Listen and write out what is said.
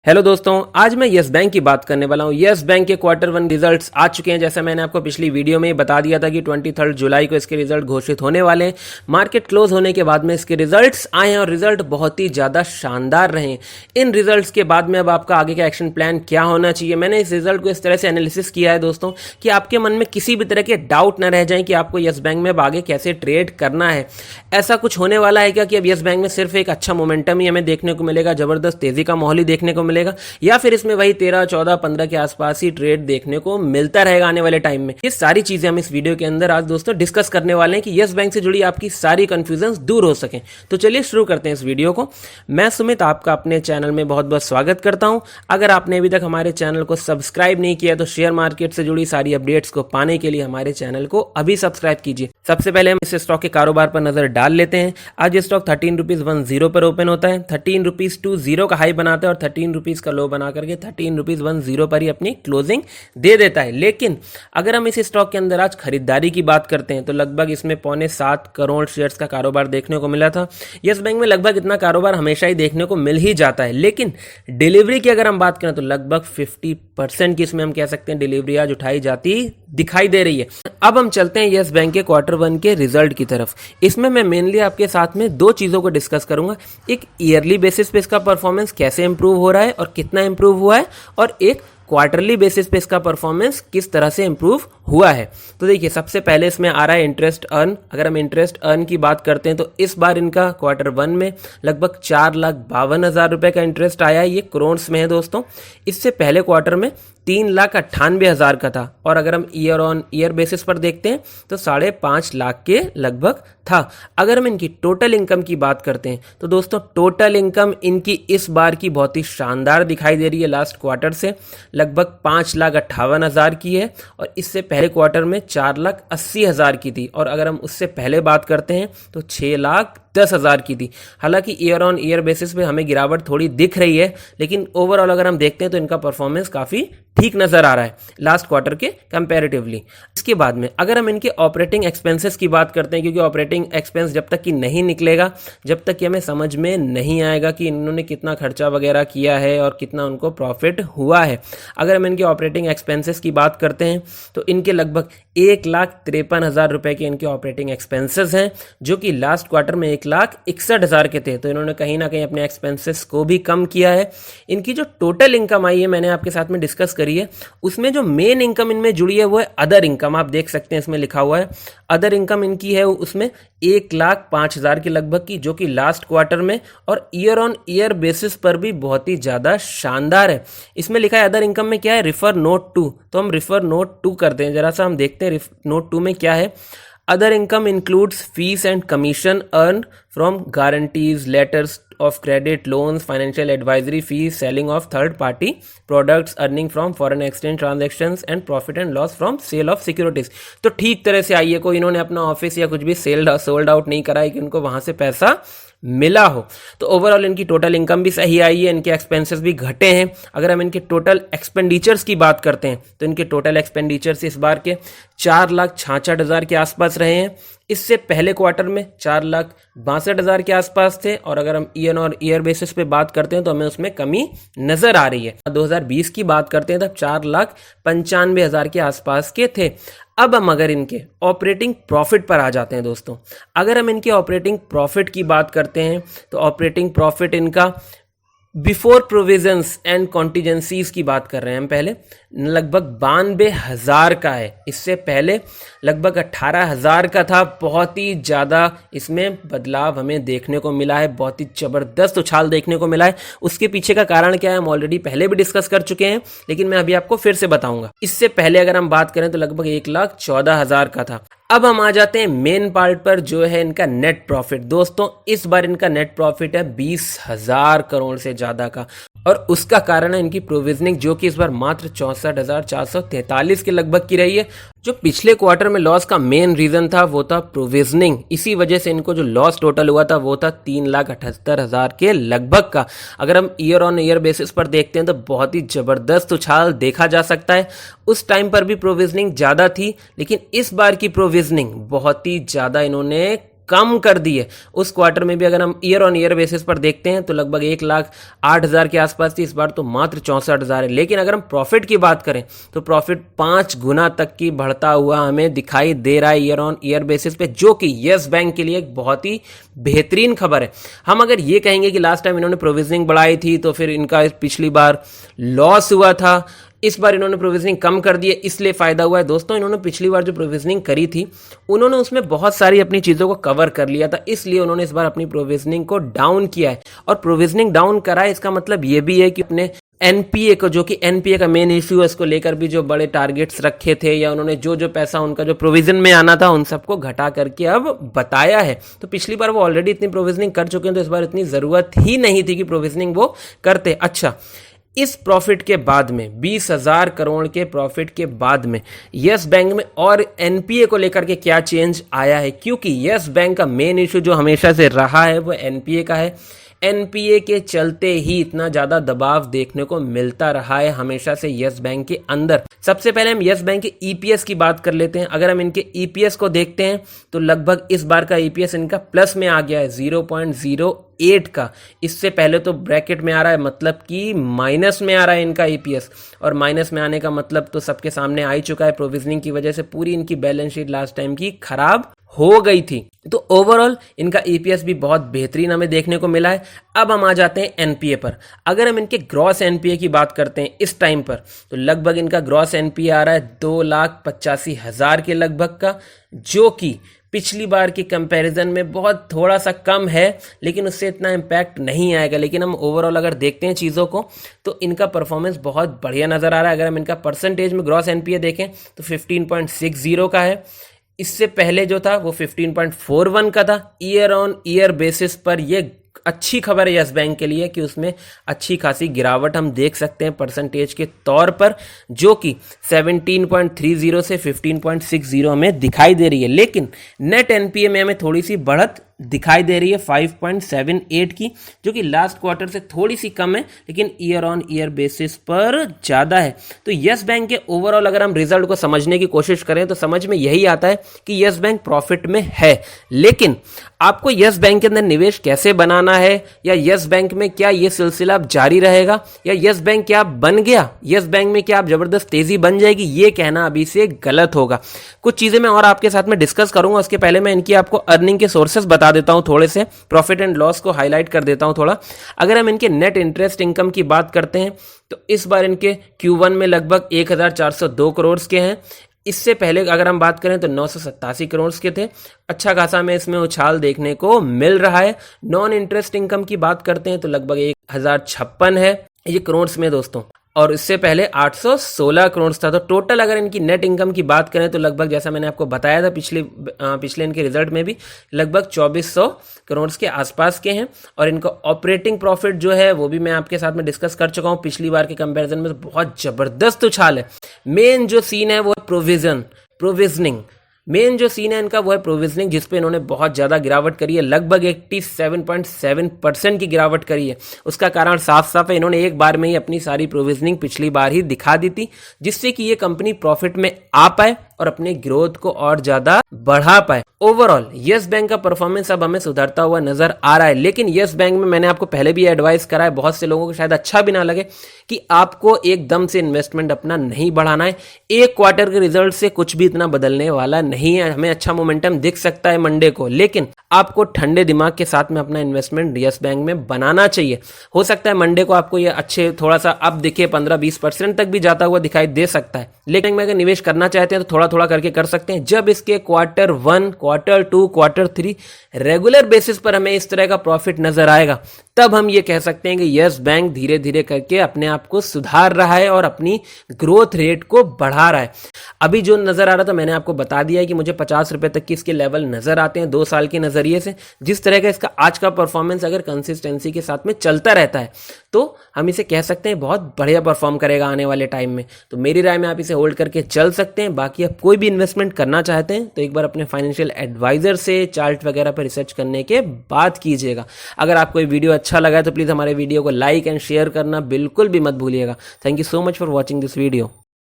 Hello दोस्तों, आज मैं यस बैंक की बात करने वाला हूँ। यस बैंक के क्वार्टर वन रिजल्ट्स आ चुके हैं। जैसा मैंने आपको पिछली वीडियो में बता दिया था कि 23 जुलाई को इसके रिजल्ट घोषित होने वाले हैं। मार्केट क्लोज होने के बाद में इसके रिजल्ट्स आए हैं और रिजल्ट बहुत ही ज़्यादा शानदार रहे। इन रिजल्ट्स के बाद में अब आपका आगे का एक्शन प्लान क्या होना चाहिए, मैंने इस रिजल्ट को इस तरह से एनालिसिस किया है दोस्तों कि आपके मन में किसी भी तरह के डाउट न रह जाए कि आपको यस बैंक में अब आगे कैसे ट्रेड करना है। ऐसा कुछ होने वाला है क्या कि अब यस बैंक में सिर्फ एक अच्छा मोमेंटम ही हमें देखने को मिलेगा, जबरदस्त तेजी का माहौल ही देखने को मिलेगा, या फिर इसमें वही 13, 14, 15 के आसपास ही ट्रेड देखने को मिलता रहेगा आने वाले टाइम में। ये सारी चीजें हम इस वीडियो के अंदर आज दोस्तों डिस्कस करने वाले हैं कि यस बैंक से जुड़ी आपकी सारी कंफ्यूजन दूर हो सके। तो चलिए शुरू करते हैं इस वीडियो को। मैं सुमित आपका अपने चैनल में बहुत बहुत स्वागत करता हूं। अगर आपने अभी तक हमारे चैनल को सब्सक्राइब नहीं किया तो शेयर मार्केट से जुड़ी सारी अपडेट्स को पाने के लिए हमारे चैनल को अभी सब्सक्राइब कीजिए। सबसे पहले हम इस स्टॉक के कारोबार पर नजर डाल लेते हैं। आज ये स्टॉक 13.10 पर ओपन होता है, 13.20 का हाई बनाता है और 13 रुपीज का लो बना करके 13.10 पर ही अपनी क्लोजिंग दे देता है। लेकिन अगर हम इस स्टॉक के अंदर आज खरीदारी की बात करते हैं तो लगभग इसमें 6.25 करोड़ शेयर्स का कारोबार देखने को मिला था। यस बैंक में लगभग इतना कारोबार हमेशा ही देखने को मिल ही जाता है, लेकिन डिलीवरी की अगर हम बात करें तो लगभग 50% की इसमें हम कह सकते हैं डिलीवरी आज उठाई जाती दिखाई दे रही है। अब हम चलते हैं यस बैंक के क्वार्टर वन के रिजल्ट की तरफ। इसमें मैं मेनली आपके साथ में दो चीजों को डिस्कस करूंगा। एक ईयरली बेसिस पे इसका परफॉर्मेंस कैसे इंप्रूव हो रहा है और कितना इंप्रूव हुआ है, और एक क्वार्टरली बेसिस पे इसका परफॉर्मेंस किस तरह से इंप्रूव हुआ है। तो देखिए, सबसे पहले इसमें आ रहा है इंटरेस्ट अर्न। अगर हम इंटरेस्ट अर्न की बात करते हैं तो इस बार इनका क्वार्टर वन में लगभग 4,52,000 रुपए का इंटरेस्ट आया है। ये करोड़ में है दोस्तों। इससे पहले क्वार्टर में 3,98,000 का था, और अगर हम ईयर ऑन ईयर बेसिस पर देखते हैं तो 5.5 लाख के लगभग था। अगर हम इनकी टोटल इनकम की बात करते हैं तो दोस्तों टोटल इनकम इनकी इस बार की बहुत ही शानदार दिखाई दे रही है। लास्ट क्वार्टर से लगभग 5,58,000 की है, और इससे पहले क्वार्टर में 4,80,000 की थी, और अगर हम उससे पहले बात करते हैं तो 6,10,000 की थी। हालांकि ईयर ऑन ईयर बेसिस पे हमें गिरावट थोड़ी दिख रही है, लेकिन ओवरऑल अगर हम देखते हैं तो इनका परफॉर्मेंस काफी ठीक नजर आ रहा है लास्ट क्वार्टर के कंपैरेटिवली। इसके बाद में अगर हम इनके ऑपरेटिंग एक्सपेंसेस की बात करते हैं, क्योंकि ऑपरेटिंग एक्सपेंस जब तक कि नहीं निकलेगा, जब तक कि हमें समझ में नहीं आएगा कि इन्होंने कितना खर्चा वगैरह किया है और कितना उनको प्रॉफिट हुआ है। अगर हम इनके ऑपरेटिंग एक्सपेंसेस की बात करते हैं तो इनके लगभग 1,53,000 रुपए के इनके ऑपरेटिंग एक्सपेंसेस हैं, जो कि लास्ट क्वार्टर में 1,61,000 के थे। तो इन्होंने कहीं ना कहीं अपने एक्सपेंसेस को भी कम किया है। इनकी जो टोटल इनकम आई है, मैंने आपके साथ में डिस्कस करी है, उसमें जो मेन इनकम इनमें जुड़ी है वो है अदर इनकम। आप देख सकते हैं इसमें लिखा हुआ है अदर इनकम इनकी है उसमें 1,05,000 के लगभग की, जो कि लास्ट क्वार्टर में और ईयर ऑन ईयर बेसिस पर भी बहुत ही ज्यादा शानदार है। इसमें लिखा है अदर इनकम में क्या है, रिफर नोट 2। तो हम रिफर नोट 2 करते हैं, जरा सा हम देखते हैं नोट 2 में क्या है। Other income includes fees and commission earned from guarantees, letters of credit, loans, financial advisory fees, selling of third-party products, earning from foreign exchange transactions, and profit and loss from sale of securities। तो ठीक तरह से आइए, कोई इन्होंने अपना office या कुछ भी सोल्ड आउट नहीं करा है कि उनको वहां से पैसा मिला हो। तो ओवरऑल इनकी टोटल इनकम भी सही आई है, इनके एक्सपेंसेस भी घटे हैं। अगर हम इनके टोटल एक्सपेंडिचर्स की बात करते हैं तो इनके टोटल एक्सपेंडिचर्स इस बार के 4,66,000 के आसपास रहे हैं। इससे पहले क्वार्टर में 4,62,000 के आसपास थे, और अगर हम ईयर और ईयर बेसिस पे बात करते हैं तो हमें उसमें कमी नजर आ रही है। 2020 की बात करते हैं तब 4,95,000 के आसपास के थे। अब हम अगर इनके ऑपरेटिंग प्रॉफिट पर आ जाते हैं दोस्तों, अगर हम इनके ऑपरेटिंग प्रॉफिट की बात करते हैं तो ऑपरेटिंग प्रॉफिट इनका बिफोर प्रोविजंस एंड कॉन्टीजेंसीज की बात कर रहे हैं हम, पहले लगभग 92,000 का है। इससे पहले लगभग 18,000 का था। बहुत ही ज़्यादा इसमें बदलाव हमें देखने को मिला है, बहुत ही ज़बरदस्त उछाल देखने को मिला है। उसके पीछे का कारण क्या है हम ऑलरेडी पहले भी डिस्कस कर चुके हैं, लेकिन मैं अभी आपको फिर से बताऊंगा। इससे पहले अगर हम बात करें तो लगभग 1,14,000 का था। अब हम आ जाते हैं मेन पार्ट पर, जो है इनका नेट प्रॉफिट। दोस्तों इस बार इनका नेट प्रॉफिट है 20,000 करोड़ से ज्यादा का, और उसका कारण है इनकी प्रोविजनिंग, जो कि इस बार मात्र 64,443 के लगभग की रही है। जो पिछले क्वार्टर में लॉस का मेन रीजन था वो था प्रोविजनिंग। इसी वजह से इनको जो लॉस टोटल हुआ था वो था 3,78,000 के लगभग का। अगर हम ईयर ऑन ईयर बेसिस पर देखते हैं तो बहुत ही जबरदस्त उछाल देखा जा सकता है। उस टाइम पर भी प्रोविजनिंग ज्यादा थी, लेकिन इस बार की प्रोविजनिंग बहुत ही ज्यादा इन्होंने कम कर दी है। उस क्वार्टर में भी अगर हम ईयर ऑन ईयर बेसिस पर देखते हैं तो लगभग 1,08,000 के आसपास थी, इस बार तो मात्र 64,000 है। लेकिन अगर हम प्रॉफिट की बात करें तो प्रॉफिट 5 गुना तक की बढ़ता हुआ हमें दिखाई दे रहा है ईयर ऑन ईयर बेसिस पे, जो कि यस बैंक के लिए एक बहुत ही बेहतरीन खबर है। हम अगर ये कहेंगे कि लास्ट टाइम इन्होंने प्रोविजनिंग बढ़ाई थी तो फिर इनका पिछली बार लॉस हुआ था, इस बार इन्होंने प्रोविजनिंग कम कर दी है इसलिए फायदा हुआ है। दोस्तों इन्होंने पिछली बार जो प्रोविजनिंग करी थी उन्होंने उसमें बहुत सारी अपनी चीज़ों को कवर कर लिया था, इसलिए उन्होंने इस बार अपनी प्रोविजनिंग को डाउन किया है। और प्रोविजनिंग डाउन करा है इसका मतलब ये भी है कि अपने एनपीए को, जो कि एनपीए का मेन इश्यू है, उसको लेकर भी जो बड़े टारगेट्स रखे थे या उन्होंने जो जो पैसा उनका जो प्रोविजन में आना था उन सबको घटा करके अब बताया है। तो पिछली बार वो ऑलरेडी इतनी प्रोविजनिंग कर चुके हैं तो इस बार इतनी ज़रूरत ही नहीं थी कि प्रोविजनिंग वो करते। अच्छा, इस प्रॉफिट के बाद में 20,000 करोड़ के प्रॉफिट के बाद में यस बैंक में और एनपीए को लेकर के क्या चेंज आया है, क्योंकि यस बैंक का मेन इशू जो हमेशा से रहा है वो एनपीए का है। एनपीए के चलते ही इतना ज्यादा दबाव देखने को मिलता रहा है हमेशा से यस बैंक के अंदर। सबसे पहले हम यस बैंक के ईपीएस की बात कर लेते हैं। अगर हम इनके ईपीएस को देखते हैं तो लगभग इस बार का ईपीएस इनका प्लस में आ गया है 0.08 का। इससे पहले तो ब्रैकेट में आ रहा है, मतलब कि माइनस में आ रहा है इनका ईपीएस, और माइनस में आने का मतलब तो सबके सामने आ ही चुका है। प्रोविजनिंग की वजह से पूरी इनकी बैलेंस शीट लास्ट टाइम की खराब हो गई थी। तो ओवरऑल इनका ईपीएस भी बहुत बेहतरीन हमें देखने को मिला है। अब हम आ जाते हैं एनपीए पर। अगर हम इनके ग्रॉस एनपीए की बात करते हैं इस टाइम पर तो लगभग इनका ग्रॉस एनपीए आ रहा है 2,85,000 के लगभग का, जो कि पिछली बार की कंपैरिजन में बहुत थोड़ा सा कम है, लेकिन उससे इतना इम्पैक्ट नहीं आएगा। लेकिन हम ओवरऑल अगर देखते हैं चीज़ों को तो इनका परफॉर्मेंस बहुत बढ़िया नज़र आ रहा है। अगर हम इनका परसेंटेज में ग्रॉस एनपीए देखें तो 15.60 का है। इससे पहले जो था वो 15.41 का था। ईयर ऑन ईयर बेसिस पर ये अच्छी खबर है यस बैंक के लिए कि उसमें अच्छी खासी गिरावट हम देख सकते हैं परसेंटेज के तौर पर, जो कि 17.30 से 15.60 हमें दिखाई दे रही है। लेकिन नेट एनपीए में हमें थोड़ी सी बढ़त दिखाई दे रही है 5.78 की, जो कि लास्ट क्वार्टर से थोड़ी सी कम है लेकिन ईयर ऑन ईयर बेसिस पर ज़्यादा है। तो यस बैंक के ओवरऑल अगर हम रिजल्ट को समझने की कोशिश करें तो समझ में यही आता है कि यस बैंक प्रॉफिट में है। लेकिन आपको यस बैंक के अंदर निवेश कैसे बनाना है, या यस बैंक में क्या ये सिलसिला अब जारी रहेगा, या यस बैंक क्या बन गया, यस बैंक में क्या आप जबरदस्त तेजी बन जाएगी, ये कहना अभी से गलत होगा। कुछ चीज़ें मैं और आपके साथ में डिस्कस करूंगा, उसके पहले मैं इनकी आपको अर्निंग के सोर्सेस बता देता हूं, थोड़े से प्रॉफिट एंड लॉस को हाईलाइट कर देता हूं थोड़ा। अगर हम इनके नेट इंटरेस्ट इनकम की बात करते हैं तो इस बार इनके Q1 में लगभग 1,402 करोड़ के हैं। इससे पहले अगर हम बात करें तो 987 करोड़ के थे। अच्छा खासा हमें इसमें उछाल देखने को मिल रहा है। नॉन इंटरेस्ट इनकम की बात करते हैं तो लगभग 1,056 है ये करोड़ में दोस्तों, और इससे पहले 816 करोड़ था। तो टोटल अगर इनकी नेट इनकम की बात करें तो लगभग जैसा मैंने आपको बताया था पिछले इनके रिजल्ट में भी लगभग 2400 करोड़ के आसपास के हैं। और इनका ऑपरेटिंग प्रॉफिट जो है वो भी मैं आपके साथ में डिस्कस कर चुका हूँ पिछली बार के कंपैरिजन में, तो बहुत जबरदस्त उछाल है। मेन जो सीन है वो प्रोविजनिंग मेन जो सीन है इनका वो है प्रोविजनिंग, जिसपे इन्होंने बहुत ज़्यादा गिरावट करी है, लगभग 87.7% की गिरावट करी है। उसका कारण साफ साफ है, इन्होंने एक बार में ही अपनी सारी प्रोविजनिंग पिछली बार ही दिखा दी थी, जिससे कि ये कंपनी प्रॉफिट में आ पाए और अपने ग्रोथ को और ज़्यादा बढ़ा पाए। ओवरऑल यस बैंक का परफॉर्मेंस अब हमें सुधरता हुआ नजर आ रहा है। लेकिन यस बैंक में मैंने आपको पहले भी एडवाइस करा है, बहुत से लोगों को शायद अच्छा भी ना लगे, कि आपको एकदम से इन्वेस्टमेंट अपना नहीं बढ़ाना है। एक क्वार्टर के रिजल्ट से कुछ भी इतना बदलने वाला नहीं है। हमें अच्छा मोमेंटम दिख सकता है मंडे को, लेकिन आपको ठंडे दिमाग के साथ में अपना इन्वेस्टमेंट यस बैंक में बनाना चाहिए। हो सकता है मंडे को आपको ये अच्छे थोड़ा सा अब दिखे, 15-20% तक भी जाता हुआ दिखाई दे सकता है। लेकिन में अगर निवेश करना चाहते हैं तो थोड़ा थोड़ा करके कर सकते हैं। जब इसके quarter 1, quarter 2, quarter 3 regular basis पर हमें इस तरह का प्रॉफिट नजर आएगा, तब हम ये कह सकते हैं कि यस बैंक धीरे धीरे करके अपने आप को सुधार रहा है और अपनी ग्रोथ रेट को बढ़ा रहा है। अभी जो नजर आ रहा था मैंने आपको बता दिया है कि मुझे 50 रुपए तक की इसके लेवल नजर आते हैं 2 साल के नजरिए से। जिस तरह का इसका आज का परफॉर्मेंस अगर कंसिस्टेंसी के साथ में चलता रहता है तो हम इसे कह सकते हैं बहुत बढ़िया परफॉर्म करेगा आने वाले टाइम में। तो मेरी राय में आप इसे होल्ड करके चल सकते हैं। बाकी आप कोई भी इन्वेस्टमेंट करना चाहते हैं तो एक बार अपने फाइनेंशियल एडवाइजर से चार्ट वगैरह पर रिसर्च करने के बाद कीजिएगा। अगर आपको ये वीडियो अच्छा लगा है तो प्लीज़ हमारे वीडियो को लाइक एंड शेयर करना बिल्कुल भी मत भूलिएगा। Thank you so much for watching this video.